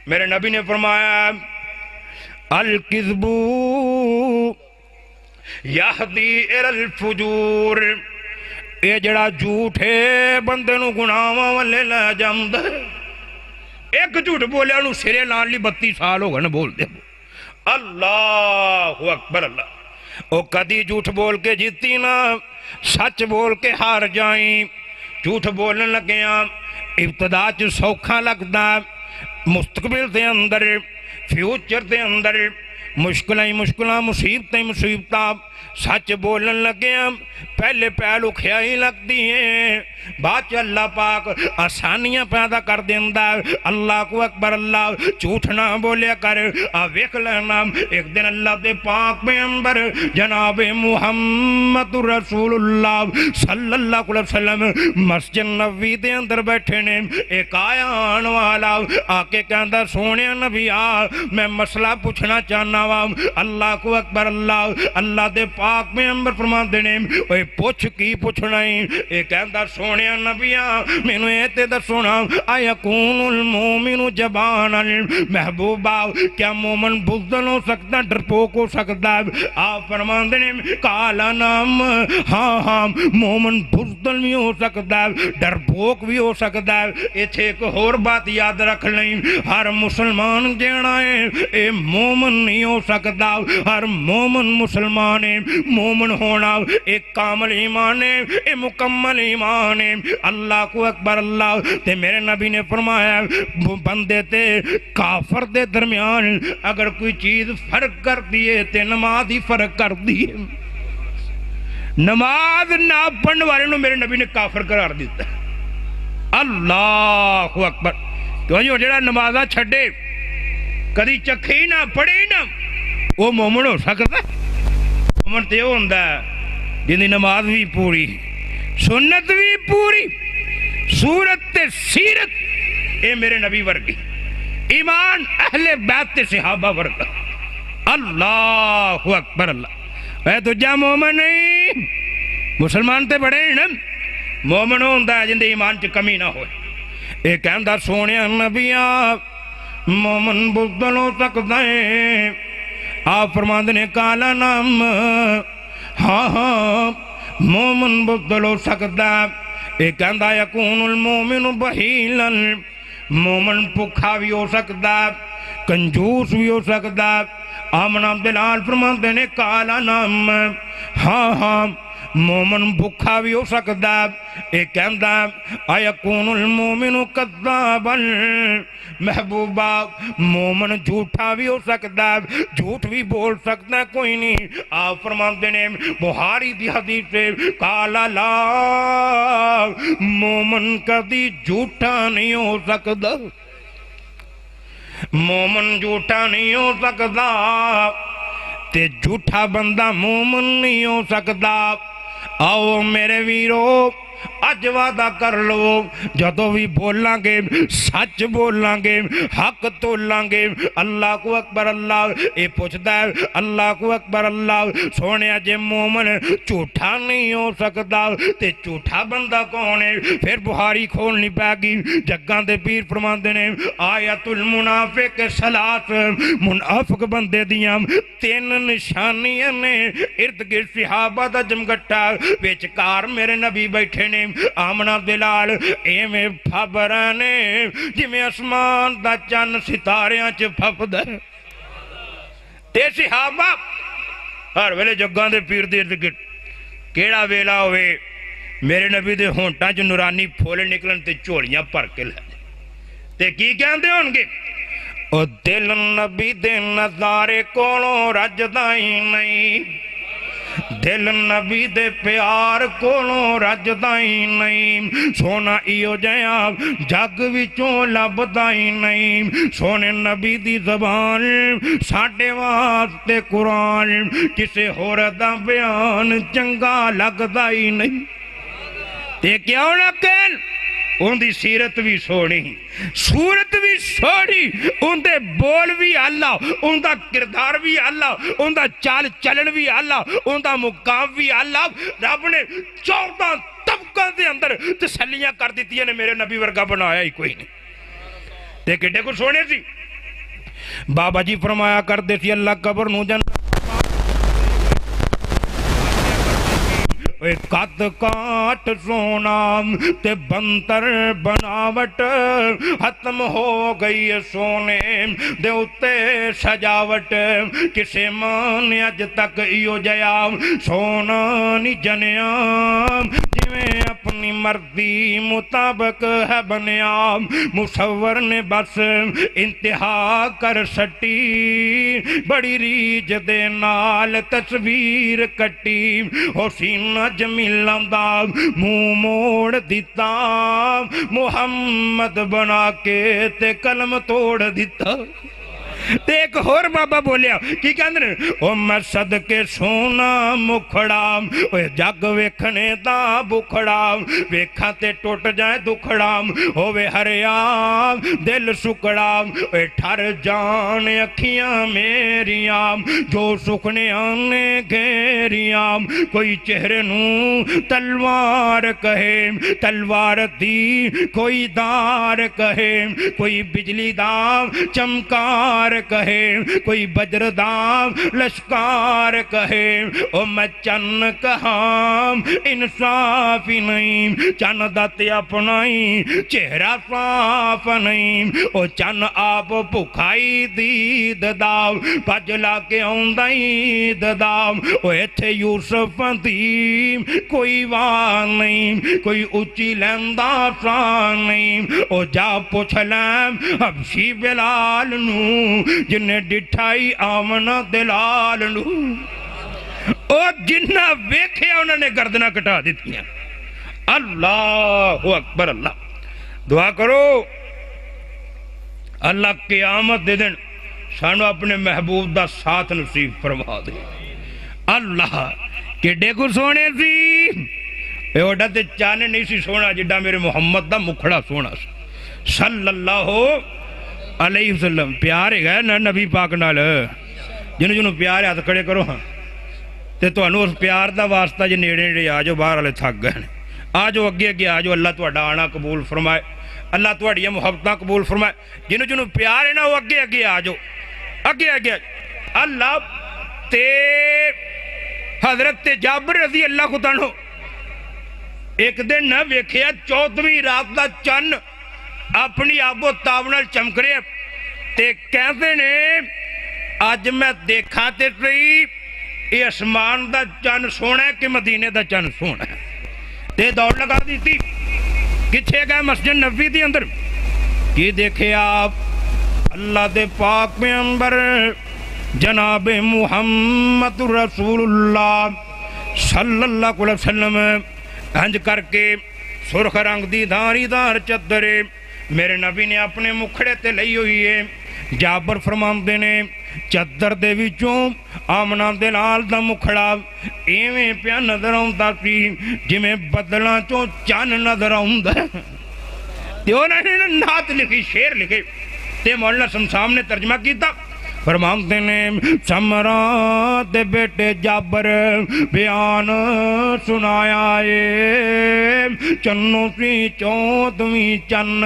میرے نبی نے فرمایا الکذبو یہدی الی الفجور اے جڑا جھوٹ ہے بندے نو گناہاں والے لے جاندا ایک جھوٹ بولیا نو سرے لان لی 32 سال ہو گئے نا بول دے اللہ اکبر اللہ او کدی جھوٹ بول کے جیتی نا سچ بول کے ہار جائیں جھوٹ بولنے لگیاں ابتدا چ سوکھا لگدا مستقبل دے اندر فیوچر دے اندر مشکلاں ہی مشکلاں مصیبتیں ہی مصیبتاں سچ بولن لگے ہم پہلے پہلو کھیائی لگتی ہیں بعد چ اللہ پاک آسانیاں پیدا کر دیندہ ہے اللہ کو اکبر اللہ جھوٹ نہ بولیا کر ویکھ لینا ایک دن اللہ دے پاک پیغمبر جناب محمد رسول اللہ صلی اللہ علیہ وسلم مسجد نبوی دے اندر بیٹھے نے ایک آیا آن والا آکے کہندہ سونے نبی میں مسئلہ پوچھنا چاہنا وا اللہ کو اکبر اللہ دے پاک پیغمبر فرمان دینے اوے پوچھ کی پوچھنا ہی ایک کہندہ سونے نبیاں مینو ایتے دا سونا آیکون المومن جبانا محبوبہ کیا مومن بزدل ہو سکتا ڈرپوک ہو سکتا آپ فرمان دینے کالا نام ہاں مومن بزدل بھی ہو سکتا ڈرپوک بھی ہو سکتا ایتھے ایک اور بات یاد رکھ لیں ہر مسلمان جینا ہے اے مومن نہیں ہو سکتا ہر مومن مسلمان ہے مومن ہونا ایک کامل ایمان ہے اے مکمل ایمان ہے اللہ کو اکبر اللہ تے میرے نبی نے فرمایا بندے تے کافر دے درمیان اگر کوئی چیز فرق کر دیئے تے نماز ہی فرق کر دیئے نماز نہ پڑھنے والے نو میرے نبی نے کافر قرار دیتا اللہ اکبر کیوں جڑا نمازہ چھڑے کدی چکھی نہ پڑھے نہ وہ مومن ہو سکتا مومن تے ہوندہ جنہی نماز بھی پوری سنت بھی پوری صورت تے سیرت اے میرے نبی ورگی ایمان اہل بیت تے صحابہ ورگا اللہ اکبر اللہ اے تجھا مومن نہیں مسلمان تے بڑے ہیں نا مومن ہوندہ ہے جندے ایمان چ کمی نہ ہوئے اے کہندہ سونے نبیاں مومن بزدل ہو سکتا ہے آپ فرمان دینے کالا نام ہاں مومن بزدل ہو سکتا اے کہندہ یکون المومن بحیلا مومن پکھا بھی ہو سکتا کنجوس بھی ہو سکتا آمن عبدالعال فرمان دینے کالا نام ہاں مومن بکھا بھی ہو سکتا اے کہندہ ایکون المومن کذابا محبوبہ مومن جھوٹا بھی ہو سکتا جھوٹ بھی بول سکتا کوئی نہیں آپ فرمان دینے بخاری دی حدیث سے کالا لا مومن کبھی جھوٹا نہیں ہو سکتا مومن جھوٹا نہیں ہو سکتا تے جھوٹا بندہ مومن نہیں ہو سکتا آؤ میرے ویرو اج وعدہ کر لو جدو بھی بولاں گے سچ بولاں گے حق تولاں گے اللہ کو اکبر اللہ اے پوچھتا ہے اللہ کو اکبر اللہ سونے جے مومن جھوٹا نہیں ہو سکتا تے جھوٹا بندہ کون ہے پھر بخاری کھولنی پے گی جگاں دے پیر فرماندے نے آیت المنافق ثلاث منافق بندے دیاں تین نشانیاں نے ارد گرد صحابہ دا جمگٹا وچکار میرے نبی بیٹھے نے آمنا دلال ایمیں پھبرانے جی میں اسمان دا چن ستاریاں چھ پھپ دے تے صحابہ ہر ویلے جگاں دے پیر دے ارد کیڑا ویلا ہوئے میرے نبی دے ہونٹاں چھ نورانی پھولے نکلن تے چوڑیاں پر کے لے تے کی کہندے ہونگے او دل نبی دے نظارے کولوں رجدائی نہیں دل نبی دے پیار کولوں رجدائی نہیں سونا ایو جیا جگ وچوں لبدائی نہیں سونے نبی دی زبان ساڈے واسطے قرآن کسے ہور دا بیان چنگا لگدائی نہیں تے کیوں نہ کہن ان دی سیرت بھی سونی صورت بھی سونی ان دے بول بھی اللہ ان دا کردار بھی اللہ ان دا چال چلن بھی اللہ ان دا مقام بھی اللہ رب نے 14 طبقہ دے اندر تسلیاں کر دیتی ہے نے میرے نبی ورگا بنایا ہی کوئی نہیں تے کڈے کو سونے سی بابا جی فرمایا کرتے سی اللہ قبر نو جنت قد کاٹ سونا تے بنتر بناوٹ ختم ہو گئی سونے دے اتے سجاوٹ کسے مان اج تک ایو جیا سونا نی جنیا جویں اپنی مرضی مطابق ہے بنیا مصور نے بس انتہا کر سٹی بڑی ریج دے نال تصویر کٹی حسینہ جمیلاں دا منہ موڑ دیتا محمد بنا کے تے قلم توڑ دیتا تے ایک اور بابا بولیا کی کہندے نے او میں صدقے سونا مکھڑا اوے جگ ویکھنے دا بکھڑا ویکھاں تے ٹوٹ جائے دکھڑا ہووے ہریاں دل سکڑا اوے ٹھر جان اکھیاں میریاں جو سکھنے آنے گھیریاں کوئی چہرے نوں تلوار کہے تلوار دی کوئی دار کہے کوئی بجلی دا چمکار کہے کوئی بجر دا لشکار کہے او میں چن کہاں انصاف ہی نہیں چن داتے اپنائی چہرہ صاف نہیں او چن آپ بکھائی دید داو پجلا کے اوندائی دداو او ایتھے یوسف دی کوئی وان نہیں کوئی اچھی لیندہ سان نہیں او جا پوچھ لیم حبشی بلال نو جنہیں ڈٹھائی آمنہ دلال نو او جنہ ویکھے انہوں نے گردنہ کٹا دیتی ہیں اللہ اکبر اللہ دعا کرو اللہ قیامت دے دن سانو اپنے محبوب دا ساتھ نصیب فرما دے اللہ کڈے کو سونے سی اے اوڈا تے چانے نہیں سی سونا جڈا میرے محمد دا مکھڑا سونا صلی اللہ علیہ وسلم پیار ہے گئے نا نبی پاک نال جنہوں جنہوں پیار ہے ہاتھ کھڑے کرو ہاں تے تو انہوں اس پیار دا واسطہ جی نیڑے نیڑے آجو باہر والے تھک گئے آجو اگے اگے آجو اللہ تہاڈا آنا قبول فرمائے اللہ تہاڈیاں محبتاں قبول فرمائے جنہوں جنہوں پیار ہے نا وہ اگے اگے آجو اگے اگے اللہ تے حضرت جابر رضی اللہ کو تانو ایک دن نہ ویکھیا 14ویں رات دا چن اپنی آب و تابنال چمک رہے تے کہتے نے آج میں دیکھا تے رہی یہ اسمان دا چن سونا ہے کہ مدینے دا چن سونا ہے تے دوڑ لگا دی تھی کچھے گئے مسجد نبوی دی اندر کی دیکھے آپ اللہ دے پاک میں انبر جناب محمد رسول اللہ صلی اللہ علیہ وسلم ہنج کر کے سرخ رنگ دی دھاری دار چدرے میرے نبی نے اپنے مکھڑے تے لئی ہوئی ہے جابر فرماندے نے چدر دے وچوں آمنہ دلال دا مکھڑا ایویں پیا نظر آوندا سی جویں بدلاں چوں چن نظر آوندا تے انہاں نے نعت لکھی شعر لکھے تے مولانا شمشام نے ترجمہ کیتا فرماندے نے سمرا دے بیٹے جابر بیان سنایا ہے چنوں سی 14ویں چن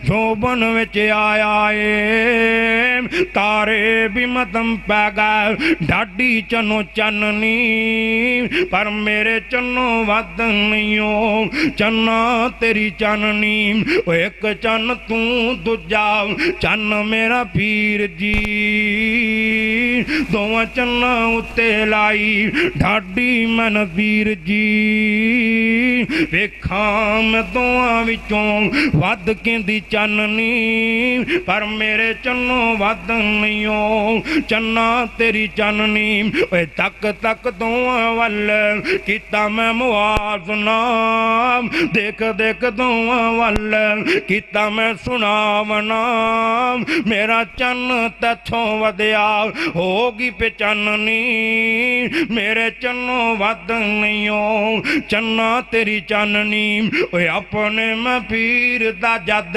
شوبن وچ آیا ہے تارے بھی مدم پہ گئے ڈاڈی چنوں چننی پر میرے چنوں ود نہیں ہو چنہ تیری چننی ایک چن تو دجا چن میرا پیر جی دوواں چنہ اتے لائی ڈھاڈی میں نظیر جی ویکھاں میں دوواں وچوں ود کیندی چننی پر میرے چنوں ود نہیں ہو چنہ تیری چننی اے تک تک دوواں ول کیتا میں موازنہ دیکھ دیکھ دوواں ول کیتا میں سناونا میرا چن تتھوں ودیا ہوگی پہ چننی میرے چنوں ود نہیں ہو چنہ تیری چننی اوے اپنے میں پیر دا جد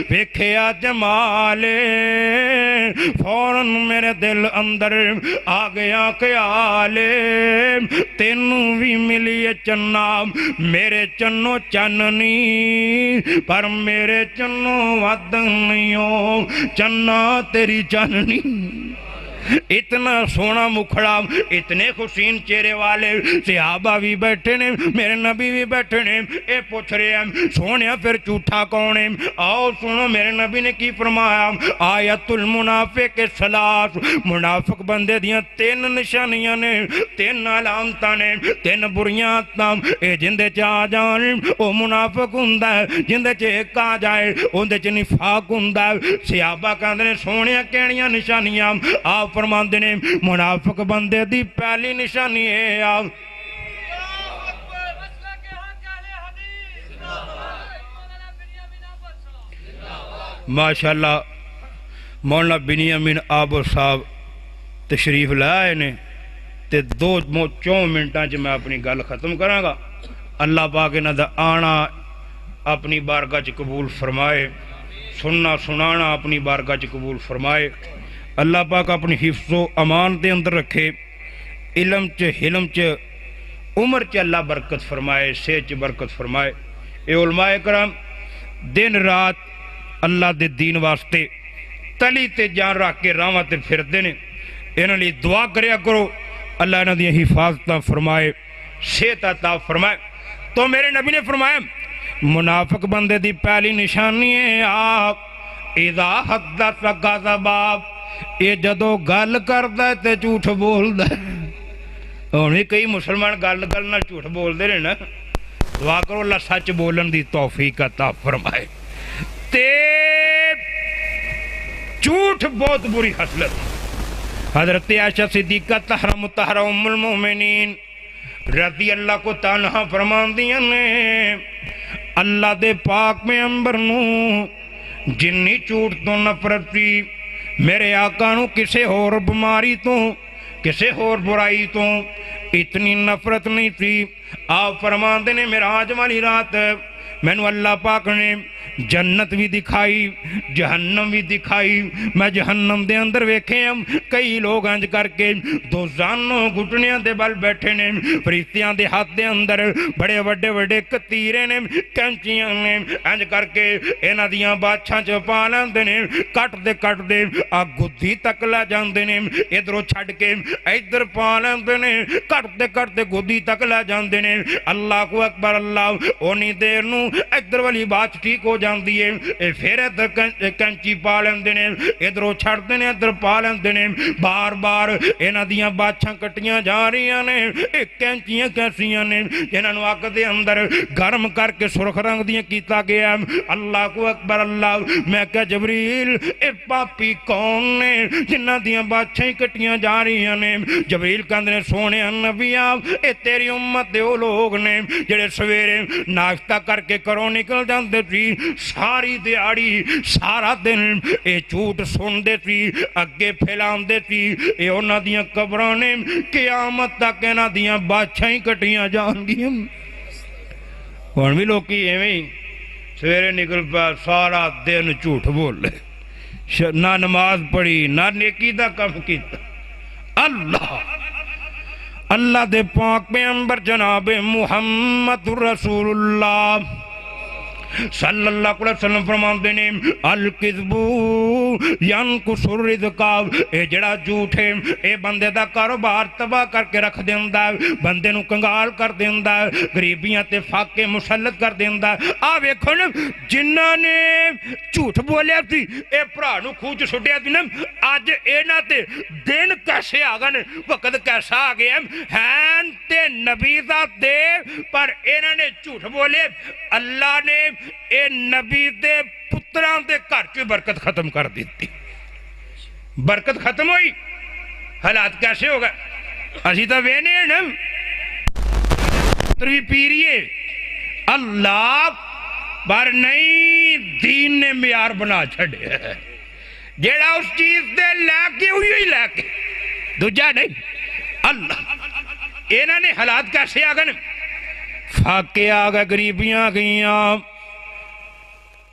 ویکھیا جمالے فوراً میرے دل اندر آ گیا خیالے تینوں بھی ملی چنہ میرے چنوں چننی پر میرے چنوں ود نہیں ہو چنہ تیری چننی اتنا سونا مکھڑا، اتنے حسین چہرے والے صحابہ بھی بیٹھے نے، میرے نبی بھی بیٹھے نے، اے پوچھ رہے ہیں سونیا پھر جھوٹا کون ہے؟ آؤ سنو میرے نبی نے کی فرمایا، آیت المنافق ثلاث، منافق بندے دیاں تین نشانیاں نے، تین علامتاں نے، تین بریاں عادتاں، اے جندے چ آ جان او منافق ہوندا ہے، جندے چ ایک آ جائے اندے چ نفاق ہوندا ہے۔ صحابہ کہندے نے سونیا کیڑیاں نشانیاں؟ آپ فرماندے نے منافق بندے دی پہلی نشانی ہے ماشاءاللہ مولانا بنیامین آبو صاحب تشریف لائے نے تے 2-4 منٹاں میں اپنی گل ختم کراں گا۔ اللہ پاک انہاں دا آنا اپنی بارگاہ چ قبول فرمائے، سننا سنانا اپنی بارگاہ چ قبول فرمائے۔ اللہ پاک اپنی حفظ و امان دے اندر رکھے، علم چ حلم چ عمر چ اللہ برکت فرمائے، صحت چ برکت فرمائے۔ اے علماء کرام دن رات اللہ دے دین واسطے تلی تے جان رکھ کے راواں تے پھردے نے، انہاں لئی دعا کریا کرو اللہ انہاں دی حفاظتاں فرمائے، صحت عطا فرمائے۔ تو میرے نبی نے فرمایا منافق بندے دی پہلی نشانی ہے آپ اذا حدث کذب، یہ جدو گل کردا تے جھوٹ بولدا ہے۔ ہن کئی مسلمان گل نال جھوٹ بولدے نے نا، دعا کرو اللہ سچ بولن دی توفیق عطا فرمائے۔ تے جھوٹ بہت بری خصلت۔ حضرت عائشہ صدیقہ طاہرہ مطہرہ ام المومنین رضی اللہ کو تنہا فرمان دیاں نے اللہ دے پاک میں امبر نو جنی جھوٹ تو نفرت تھی، میرے آقا نو کسے اور بیماری تو کسے اور برائی تو اتنی نفرت نہیں تھی۔ آپ فرمان دینے معراج والی رات مینو اللہ پاک نے جنت بھی دکھائی جہنم بھی دکھائی، میں جہنم دے اندر ویکھے ہم کئی لوگ انج کر کے دو زانوں گھٹنیاں دے بل بیٹھے نے، فرشتیاں دے ہاتھ دے اندر بڑے وڈے وڈے کتیرے نے، کینچیاں نے، انج کر کے انہاں دیاں باچھاں چ پا لیندے نے، کٹ دے آ گدھی تک لے جاندے نے، ادھروں چھڈ کے ادھر پا لیندے نے، کٹ دے گدھی تک لے جاندے نے۔ اللہ کو اکبر، اللہ اونی دیر نو ادھر والی بات ٹھیک ہو جاندی ہے، پھر ادھر کینچی پا لیندے نے، ادھروں چھڑدے نے ادھر پا لیندے نے، بار بار انہاں دیاں باچھاں کٹیاں جا رہیاں نے۔ کینچیاں کیسیاں نے جنہاں نو اگ دے اندر گرم کر کے سرخ رنگ دیاں کیتا گیا۔ اللہ کو اکبر، اللہ میں کہا جبریل اے پاپی کون نے جنہاں دیاں باچھاں کٹیاں جا رہیاں نے؟ جبریل کہندے نے سونے نبیاں اے تیری امت دے او لوگ نے جڑے سویرے ناشتہ کر کے کروں نکل جاندے تھی، ساری دیہڑی سارا دن اے جھوٹ سندے تھی، اگے پھیلاندے تھی، اے انہاں دیاں قبراں نے قیامت تک انہاں دیاں باچھاں کٹیاں جان گیاں۔ ہن بھی لوکی ایویں سویرے نکل پیا سارا دن جھوٹ بولے، نہ نماز پڑھی نہ نیکی دا کم کیتا۔ اللہ دے پاک پیغمبر جناب محمد رسول اللہ صلی اللہ علیہ وسلم فرماندے نے الکذبو ینقص الرزق، اے جڑا جھوٹ ہے اے بندے دا کاروبار تباہ کر کے رکھ دیندا ہے، بندے نو کنگال کر دیندا ہے، غریبیاں تے فاقے مسلط کر دیندا ہے۔ آ ویکھو نا جنہاں نے جھوٹ بولیا سی اے بھرا نو کھوہ چ سٹیا سی نا، اج انہاں تے دن کیسے آ گئے، وقت کیسا آ گیا ہیں تے نبی ذات دے، پر انہاں نے جھوٹ بولے، اللہ نے اے نبی دے پتران دے گھر کی برکت ختم کر دیتی۔ برکت ختم ہوئی، حالات کیسے ہو گئے؟ اسی تو وینے ہیں نا پتر بھی پیریے اللہ پر نئی دین نے معیار بنا چھڑے ہے، جیڑا اس چیز دے لے کے ہوئی ہی لے کے دوجہ نہیں۔ اللہ انہوں نے حالات کیسے آ گئے، فاقے آ گئے، غریبیاں آ گئیاں،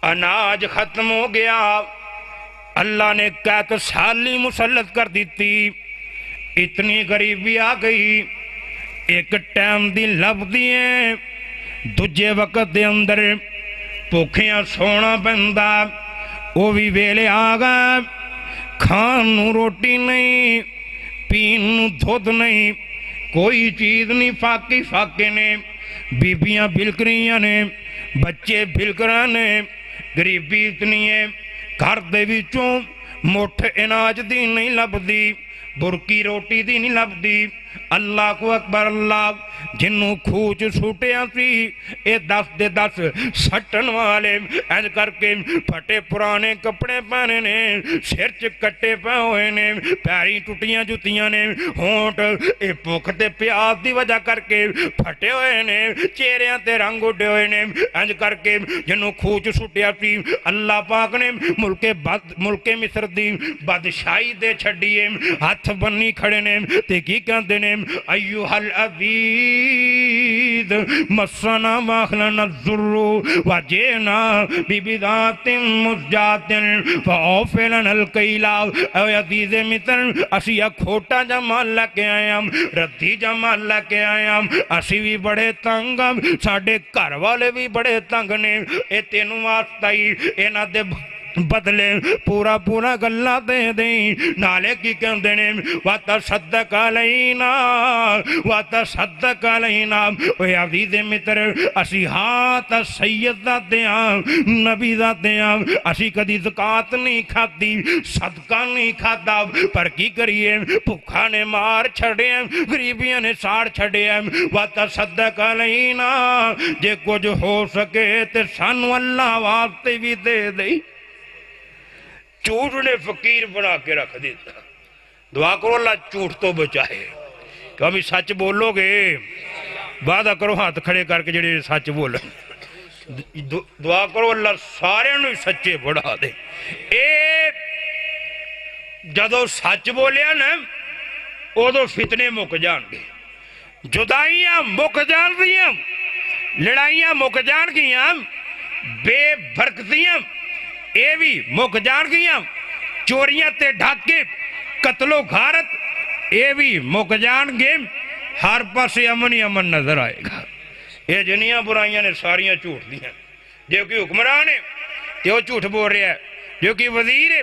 اناج ختم ہو گیا، اللہ نے قحط سالی مسلط کر دیتی، اتنی غریبی آ گئی، ایک ٹائم دی لب دیئے دوجے وقت دے اندر بھوکیاں سونا پیندا، وہ بھی ویلے آ گئے، کھان نو روٹی نہیں، پین نو دھد نہیں، کوئی چیز نہیں فاقی فاقے نے، بیبیاں بلکریاں نے، بچے بلکراں نے، گریبی اتنی ہے، گھر دے وچوں مٹھ اناج دی نہیں لبدی، برکی روٹی دی نہیں لبدی۔ اللہ کو اکبر اللہ، جنوں کھوچ سوٹیا سی اے 10 دے 10 سٹن والے، ایج کر کے پھٹے پرانے کپڑے پہنے نے، سر چ کٹے پے ہوئے نے، پیری ٹوٹیاں جتیاں نے، ہونٹ اے بھوک تے پیاس دی وجہ کر کے پھٹے ہوئے نے، چہریاں تے رنگ اڈے ہوئے نے، ایج کر کے جنوں کھوچ سوٹیا سی اللہ پاک نے ملک مصر دی بادشاہی دے چھڈیے، ہاتھ بنی کھڑے نے تے کی کہندے نے ایوہ العبید مسنا واخلنا الضر وجئنا ببضاعۃ مزجاۃ فاوفلنا الکیلا۔ اے عزیز مصر، اسی کھوٹا جا مال لے کے آئے ہم، ردی جا مال لے کے آئے ہم، اسی بھی بڑے تنگ ہم، ساڈے گھر والے بھی بڑے تنگ نے، اے تینوں واسطہ ہی انہاں دے بدلے پورا پورا گلہ دے دیں، نالے کی کہندے نے وَتَصَدَّقَ عَلَيْنَا وَتَصَدَّقَ عَلَيْنَا۔ اے عزیز مصر، اسی ہاتھ سید دا دیاں، نبی دا دیاں، اسی کدی زکاة نہیں کھاتی، صدقہ نہیں کھاتا، پر کی کریے بھوکھا نے مار چھڑے ہیں، غریبیاں نے ساڑ چھڑے ہیں۔ وَتَصَدَّقَ عَلَيْنَا، جے کچھ ہو سکے تے سانو اللہ واسطے بھی دے دیں۔ جھوٹ نے فقیر بنا کے رکھ دیتا۔ دعا کرو اللہ جھوٹ تو بچائے، کبھی سچ بولو گے، وعدہ کرو ہاتھ کھڑے کر کے جڑے سچ بولو، دعا کرو اللہ سارے نو سچے بڑھا دے۔ اے جدو سچ بولیا نا ادو فتنے مک جان گے، جدائیاں مک جان دیاں، لڑائیاں مک جان گیاں، بے برکتیاں اے بھی مک جان گیاں، چوریاں تے ڈھاکے قتل و غارت اے بھی مک جان گے، ہر پاسے امن ہی امن نظر آئے گا۔ اے جنیاں برائیاں نے ساریاں جھوٹ دیاں، جو کہ حکمران ہے وہ جھوٹ بول رہا ہے، جو کہ وزیر ہے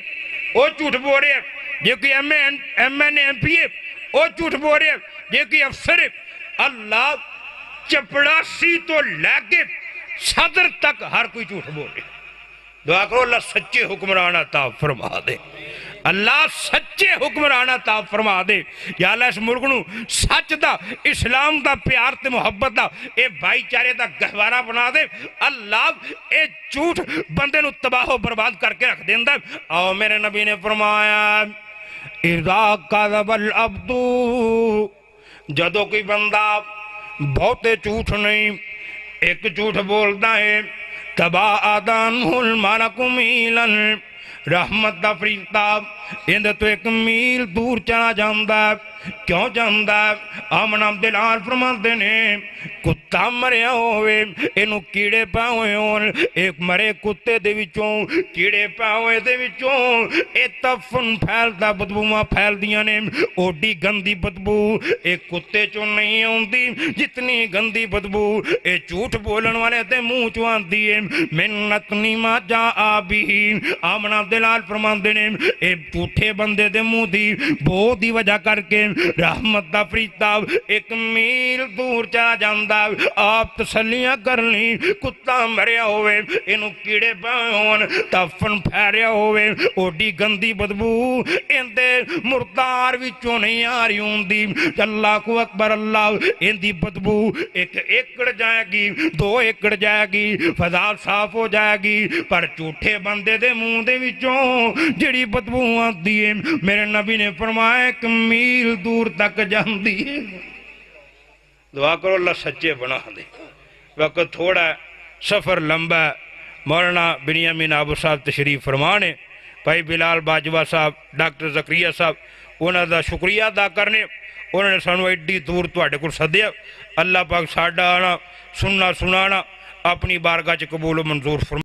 وہ جھوٹ بول رہا ہے، جو کہ ایم این ایم پی ہے وہ جھوٹ بول رہا ہے، جو کہ افسر ہے۔ اللہ چپڑاسی تو لے کے صدر تک ہر کوئی جھوٹ بول رہا ہے۔ دعا کرو اللہ سچے حکمران عطا فرما دے، اللہ سچے حکمران عطا فرما دے۔ یا اللہ اس ملک نو سچ دا، اسلام دا، پیار تے محبت دا، اے بھائی چارے دا گہوارہ بنا دے۔ اللہ اے جھوٹ بندے نو تباہ و برباد کر کے رکھ دیندہ۔ آؤ میرے نبی نے فرمایا اذا کذب العبد، جدو کوئی بندہ بہتے جھوٹ نہیں ایک جھوٹ بولتا ہے، تباعدنہ الملک میلا، رحمت دا فرشتہ اندر تو ایک میل دور چلا جاندہ۔ کیوں جاندہ؟ آمن عبدالعال فرماتے نے کتا مریا ہوئے انہوں کیڑے پائے ہوئے ہون، ایک مرے کتے دے وچوں کیڑے پائے ہوئے دے وچوں اے تفن پھیلتا، بدبوماں پھیل دیاں نے، اوڈی گندی بدبو ایک کتے چوں نہیں ہوندی جتنی گندی بدبو اے جھوٹ بولن والے دے منہ چوں آندی ہے۔ منت نیما جا آبی، آمن عبدالعال فرماتے نے اے جھوٹے بندے دے منہ دی بو دی وجہ کر کے رحمت دا فرشتہ ایک میل دور چلا جاندہ۔ آپ تسلیاں کرنی، کتا مریا ہوئے انہوں کیڑے پائے ہون، تفن پھیریا ہوئے، اوڈی گندی بدبو اندے مردار وچوں نہیں آ رہی ہوندی۔ اللہ کو اکبر اللہ، اندی بدبو ایک ایکڑ جائے گی، 2 ایکڑ جائے گی، فضا صاف ہو جائے گی، پر جھوٹے بندے دے منہ دے وچوں جڑی بدبو آتی ہے میرے نبی نے فرمایا ایک میل دور تک جاندی ہے۔ دعا کرو اللہ سچے بنا دے۔ وقت تھوڑا ہے، سفر لمبا ہے، مولانا بنیامین آبو صاحب تشریف فرمانے، بھائی بلال باجوہ صاحب، ڈاکٹر زکریہ صاحب، انہوں دا شکریہ ادا کرنے، انہوں نے سانو ایڈی دور تواڈے کول سدیا۔ اللہ پاک ساڈا آنا سننا سنانا اپنی بارگاہ چ قبول و منظور فرمائے۔